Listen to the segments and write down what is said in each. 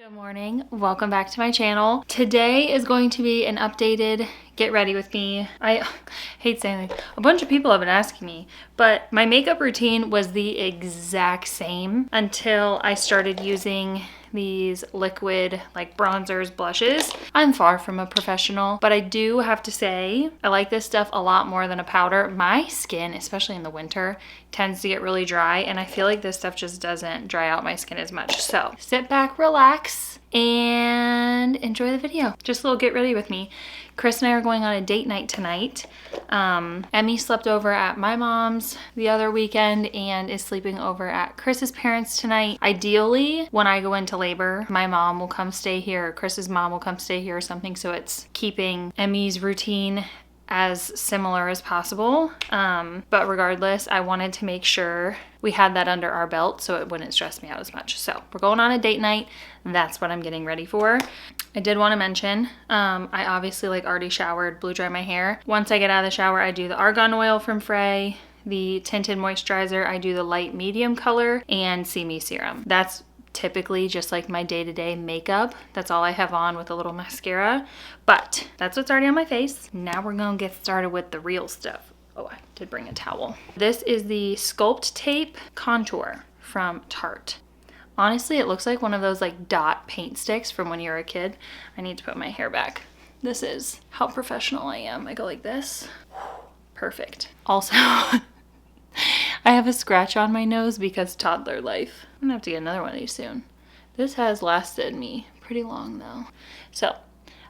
Good morning, welcome back to my channel. Today is going to be an updated get ready with me. I hate saying that. A bunch of people have been asking me, but my makeup routine was the exact same until I started using these liquid like bronzers, blushes. I'm far from a professional, but I do have to say I like this stuff a lot more than a powder. My skin, especially in the winter, tends to get really dry, and I feel like this stuff just doesn't dry out my skin as much. So sit back, relax, and enjoy the video. Just a little get ready with me. Chris and I are going on a date night tonight. Emmy slept over at my mom's the other weekend and is sleeping over at Chris's parents tonight. Ideally, when I go into labor, my mom will come stay here, or Chris's mom will come stay here or something, so it's keeping Emmy's routine as similar as possible. But regardless, I wanted to make sure we had that under our belt so it wouldn't stress me out as much. So we're going on a date night. That's what I'm getting ready for. I did want to mention, I obviously already showered, blew dry my hair. Once I get out of the shower, I do the argan oil from Frey, the tinted moisturizer, I do the light medium color, and See Me serum. That's typically just like my day-to-day makeup. That's all I have on with a little mascara, but that's what's already on my face. Now we're gonna get started with the real stuff. Oh, I did bring a towel. This is the Sculpt Tape Contour from Tarte. Honestly, it looks like one of those like dot paint sticks from when you were a kid. I need to put my hair back. This is how professional I am. I go like this. Perfect. Also, I have a scratch on my nose because toddler life. I'm gonna have to get another one of these soon. This has lasted me pretty long though. So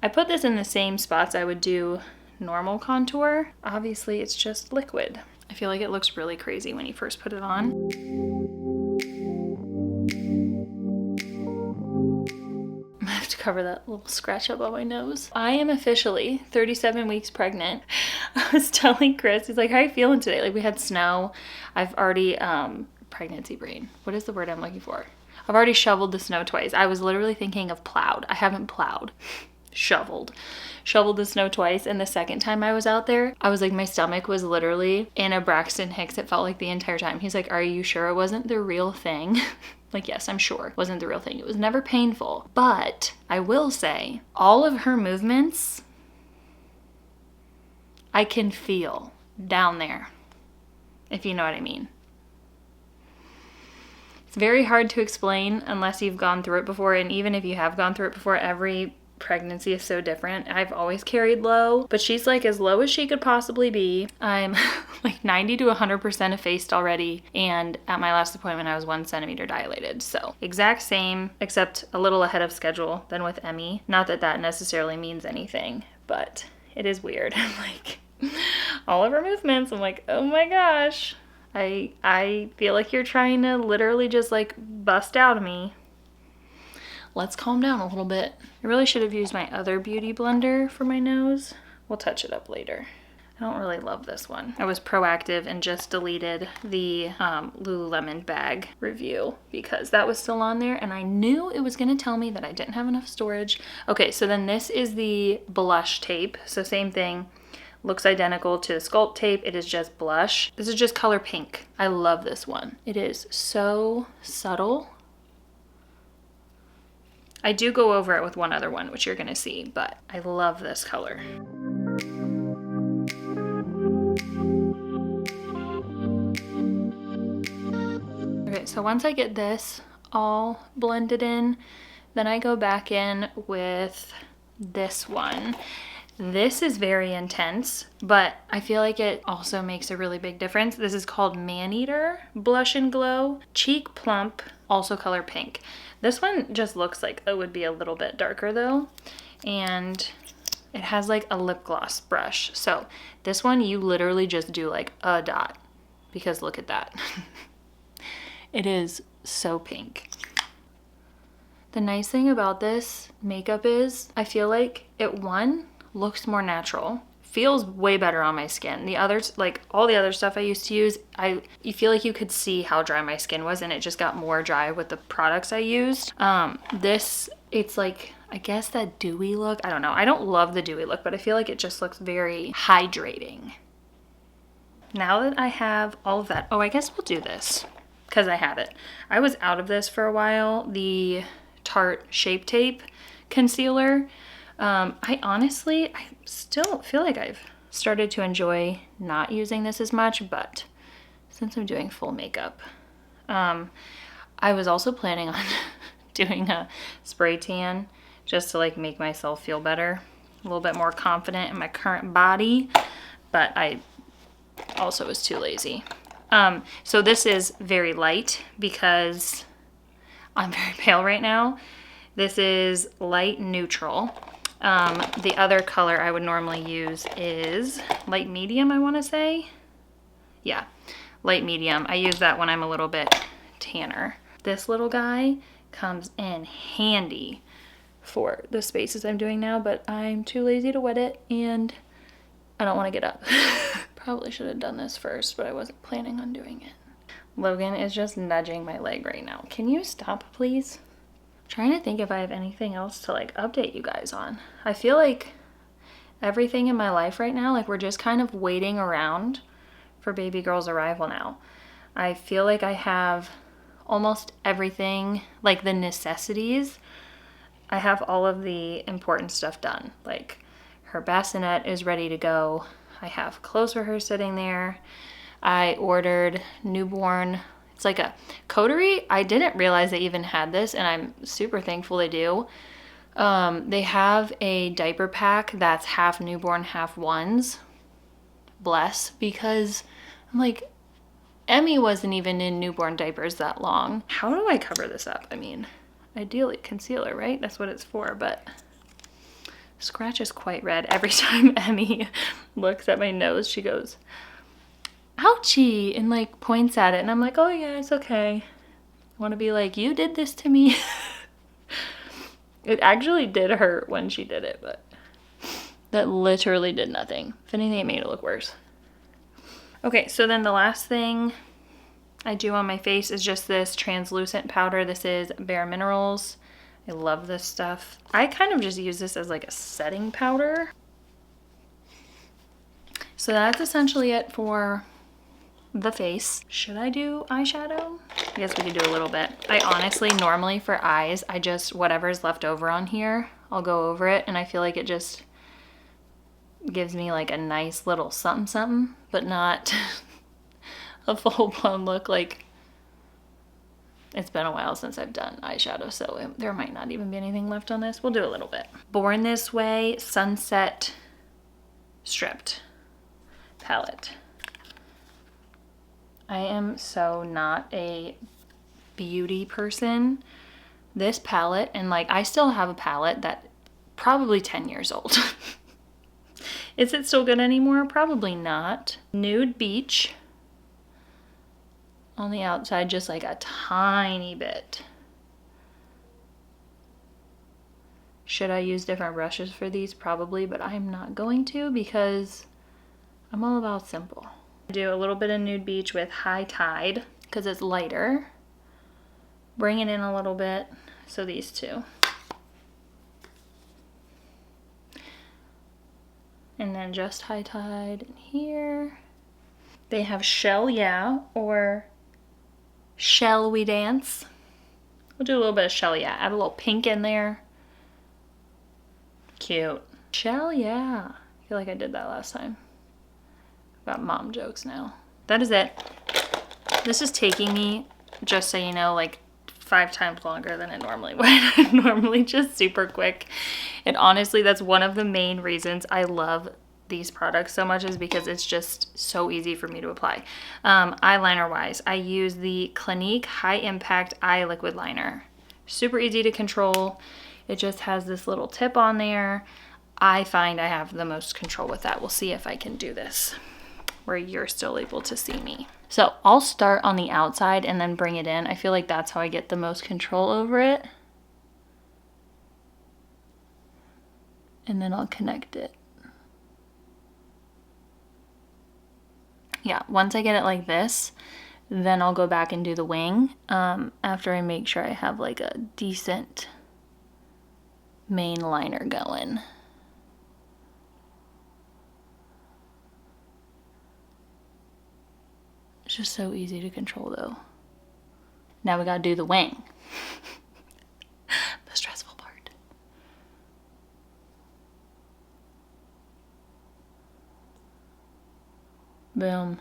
I put this in the same spots I would do normal contour. Obviously it's just liquid. I feel like it looks really crazy when you first put it on. I have to cover that little scratch up on my nose. I am officially 37 weeks pregnant. I was telling Chris, he's like, how are you feeling today? Like, we had snow. I've already, pregnancy brain. What is the word I'm looking for? I've already shoveled the snow twice. I was literally thinking of plowed. I haven't plowed. Shoveled the snow twice, and the second time I was out there, I was like, my stomach was literally in a Braxton Hicks. It felt like the entire time. He's like, are you sure it wasn't the real thing? Like, yes, I'm sure it wasn't the real thing. It was never painful. But I will say, all of her movements, I can feel down there, if you know what I mean. It's very hard to explain unless you've gone through it before, and even if you have gone through it before, every pregnancy is so different. I've always carried low, but she's like as low as she could possibly be. I'm like 90 to 100% effaced already, and at my last appointment I was 1 centimeter dilated. So exact same, except a little ahead of schedule than with Emmy. Not that that necessarily means anything, but it is weird. I'm like, all of her movements, I'm like, oh my gosh, I feel like you're trying to literally just like bust out of me. Let's calm down a little bit. I really should have used my other beauty blender for my nose. We'll touch it up later. I don't really love this one. I was proactive and just deleted the Lululemon bag review because that was still on there, and I knew it was gonna tell me that I didn't have enough storage. Okay, so then this is the blush tape. So same thing. Looks identical to the Sculpt tape. It is just blush. This is just color pink. I love this one. It is so subtle. I do go over it with one other one, which you're gonna see, but I love this color. Okay, so once I get this all blended in, then I go back in with this one. This is very intense, but I feel like it also makes a really big difference. This is called Maneater Blush and Glow Cheek Plump, also color pink. This one just looks like it would be a little bit darker though, and it has like a lip gloss brush. So this one you literally just do like a dot, because look at that. It is so pink. The nice thing about this makeup is I feel like it, one, looks more natural, feels way better on my skin. The others, like all the other stuff I used to use, you feel like you could see how dry my skin was, and it just got more dry with the products I used. This, it's like, I guess that dewy look, I don't know. I don't love the dewy look, but I feel like it just looks very hydrating. Now that I have all of that, oh, I guess we'll do this because I have it. I was out of this for a while. The Tarte Shape Tape concealer. I still feel like I've started to enjoy not using this as much, but since I'm doing full makeup, I was also planning on doing a spray tan just to like make myself feel better, a little bit more confident in my current body, but I also was too lazy. So this is very light because I'm very pale right now. This is light neutral. The other color I would normally use is light medium, I want to say. Yeah, light medium. I use that when I'm a little bit tanner. This little guy comes in handy for the spaces I'm doing now, but I'm too lazy to wet it and I don't want to get up. Probably should have done this first, but I wasn't planning on doing it. Logan is just nudging my leg right now. Can you stop, please? I'm trying to think if I have anything else to like update you guys on. I feel like everything in my life right now, like we're just kind of waiting around for baby girl's arrival now. I feel like I have almost everything, like the necessities. I have all of the important stuff done. Like her bassinet is ready to go. I have clothes for her sitting there. I ordered newborn, it's like a coterie. I didn't realize they even had this and I'm super thankful they do. They have a diaper pack that's half newborn, half ones. Bless, because I'm like, Emmy wasn't even in newborn diapers that long. How do I cover this up? I mean, ideally concealer, right? That's what it's for, but scratch is quite red. Every time Emmy looks at my nose, she goes, ouchie, and like points at it. And I'm like, oh yeah, it's okay. I want to be like, you did this to me. It actually did hurt when she did it, but that literally did nothing. If anything, it made it look worse. Okay, so then the last thing I do on my face is just this translucent powder. This is Bare Minerals. I love this stuff. I kind of just use this as like a setting powder. So that's essentially it for the face. Should I do eyeshadow? I guess we could do a little bit. I honestly, normally for eyes, I just, whatever's left over on here, I'll go over it, and I feel like it just gives me like a nice little something something, but not a full-blown look. Like, it's been a while since I've done eyeshadow, so there might not even be anything left on this. We'll do a little bit. Born This Way Sunset Stripped palette. I am so not a beauty person. This palette, and like I still have a palette that probably 10 years old. Is it still good anymore? Probably not. Nude Beach on the outside, just like a tiny bit. Should I use different brushes for these? Probably, but I'm not going to because I'm all about simple. Do a little bit of Nude Beach with High Tide because it's lighter. Bring it in a little bit. So these two. And then just High Tide in here. They have Shell Yeah or Shall We Dance. We'll do a little bit of Shell Yeah. Add a little pink in there. Cute. Shell Yeah. I feel like I did that last time. Got mom jokes now. That is it. This is taking me, just so you know, like 5 times longer than it normally would. Normally just super quick. And honestly, that's one of the main reasons I love these products so much, is because it's just so easy for me to apply. Eyeliner wise, I use the Clinique High Impact Eye Liquid Liner. Super easy to control. It just has this little tip on there. I find I have the most control with that. We'll see if I can do this where you're still able to see me. So I'll start on the outside and then bring it in. I feel like that's how I get the most control over it. And then I'll connect it. Yeah, once I get it like this, then I'll go back and do the wing after I make sure I have like a decent main liner going. It's just so easy to control though. Now we gotta do the wing. Boom.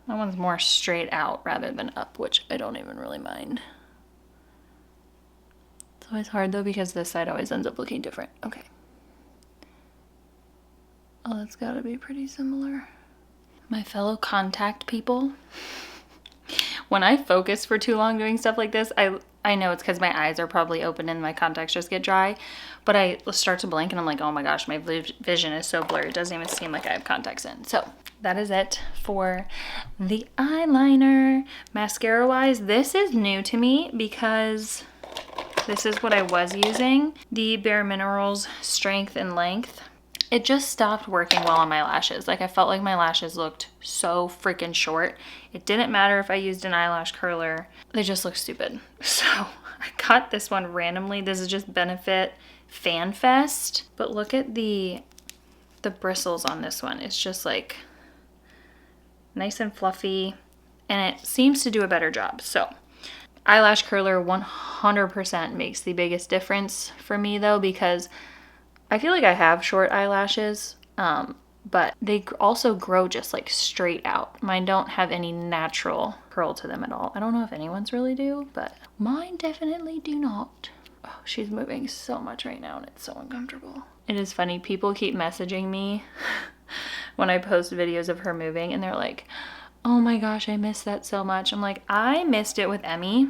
That one's more straight out rather than up, which I don't even really mind. It's always hard though because this side always ends up looking different. Okay. Oh, that's gotta be pretty similar. My fellow contact people, when I focus for too long doing stuff like this, I know it's because my eyes are probably open and my contacts just get dry, but I start to blink and I'm like, oh my gosh, my vision is so blurry. It doesn't even seem like I have contacts in. So that is it for the eyeliner. Mascara wise, this is new to me because this is what I was using. The Bare Minerals Strength and Length. It just stopped working well on my lashes. Like I felt like my lashes looked so freaking short. It didn't matter if I used an eyelash curler. They just looked stupid. So I got this one randomly. This is just Benefit Fan Fest. But look at the bristles on this one. It's just like nice and fluffy. And it seems to do a better job. So eyelash curler 100% makes the biggest difference for me though, because I feel like I have short eyelashes, but they also grow just like straight out. Mine don't have any natural curl to them at all. I don't know if anyone's really do, but mine definitely do not. Oh, she's moving so much right now and it's so uncomfortable. It is funny, people keep messaging me when I post videos of her moving and they're like, oh my gosh, I missed that so much. I'm like, I missed it with Emmy.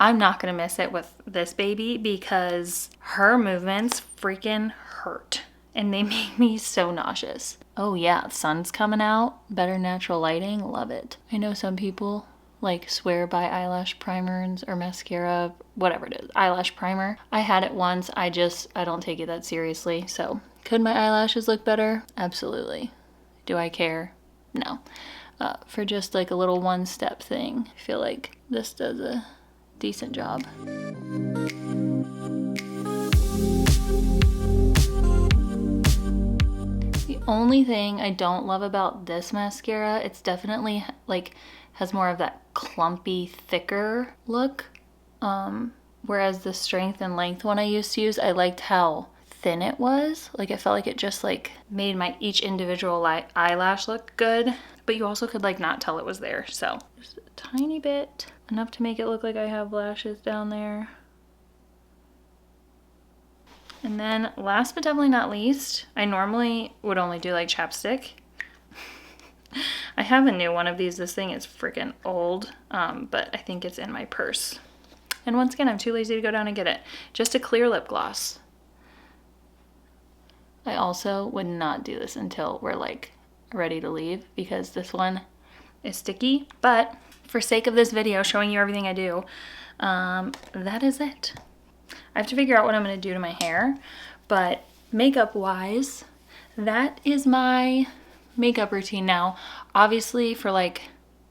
I'm not gonna miss it with this baby because her movements freaking hurt and they make me so nauseous. Oh yeah, the sun's coming out, better natural lighting, love it. I know some people like swear by eyelash primers or mascara, whatever it is, eyelash primer. I had it once, I don't take it that seriously. So could my eyelashes look better? Absolutely. Do I care? No. For just like a little one-step thing, I feel like this does a decent job. The only thing I don't love about this mascara, it's definitely like has more of that clumpy, thicker look. Whereas the Strength and Length one I used to use, I liked how thin it was. Like it felt like it just like made my each individual eyelash look good, but you also could like not tell it was there. So just a tiny bit, enough to make it look like I have lashes down there. And then last but definitely not least, I normally would only do like chapstick. I have a new one of these. This thing is freaking old, but I think it's in my purse. And once again, I'm too lazy to go down and get it. Just a clear lip gloss. I also would not do this until we're like ready to leave because this one is sticky, but for sake of this video showing you everything I do, that is it. I have to figure out what I'm going to do to my hair, but makeup wise, that is my makeup routine now. Obviously for like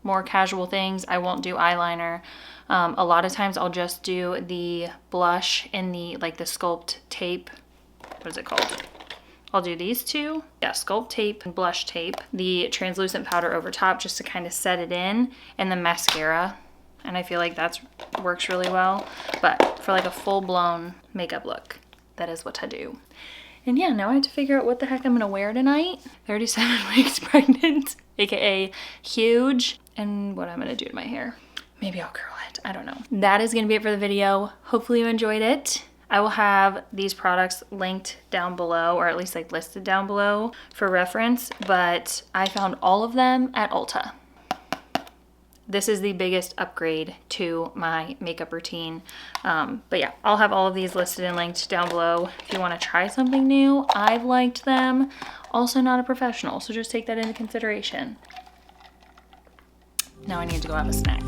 more casual things, I won't do eyeliner. A lot of times I'll just do the blush in the like the Sculpt tape. What is it called? I'll do these two. Yeah, Sculpt tape and blush tape. The translucent powder over top just to kind of set it in, and the mascara. And I feel like that works really well. But for like a full-blown makeup look, that is what I do. And yeah, now I have to figure out what the heck I'm gonna wear tonight. 37 weeks pregnant, aka huge. And what I'm gonna do to my hair. Maybe I'll curl it, I don't know. That is gonna be it for the video. Hopefully you enjoyed it. I will have these products linked down below, or at least like listed down below for reference, but I found all of them at Ulta. This is the biggest upgrade to my makeup routine. But yeah, I'll have all of these listed and linked down below. If you want to try something new, I've liked them. Also not a professional, so just take that into consideration. Now I need to go have a snack.